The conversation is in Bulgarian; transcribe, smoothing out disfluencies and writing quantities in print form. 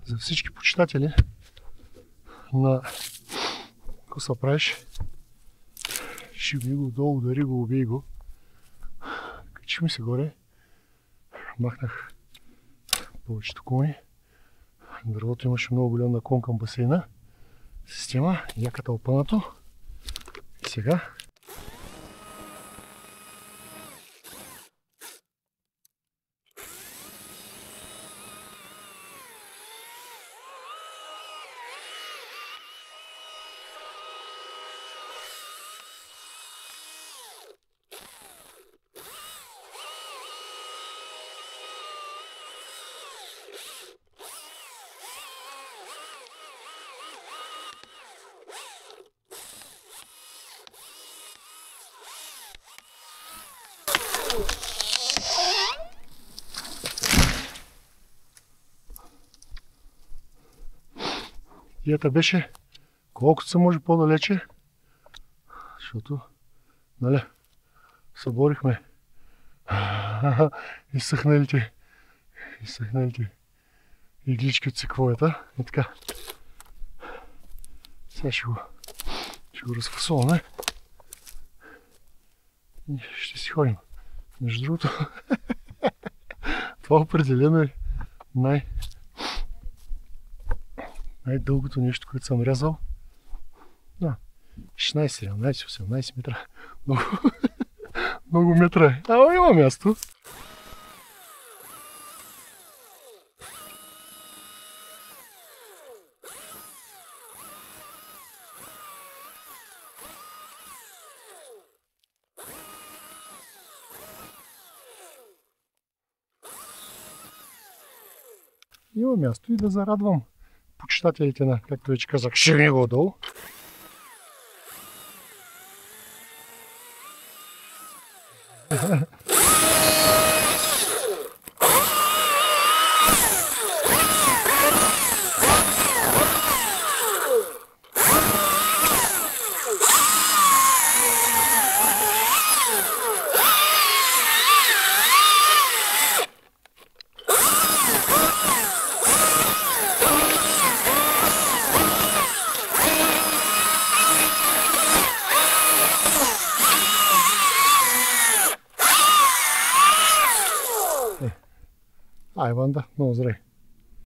За всички почитатели на какво се правиш, шибни го долу, удари го, убий го. Качи се горе, махнах повечето клони. Дървото имаше много голям наклон към басейна. Система, яката опънато. И сега идеята беше колкото се може по-далече, защото, нали, съборихме изсъхналите иглички от секвоята и така. Сега ще го разфасуваме и ще си ходим. Между другото, това определено е най-дългото нещо, което съм рязал. 16, 17, 18 метра. Много метра е. Ама има място. Има място и да зарадвам почитателите на, както вече казах, шибни го долу. Ай, Ванда, много здравей!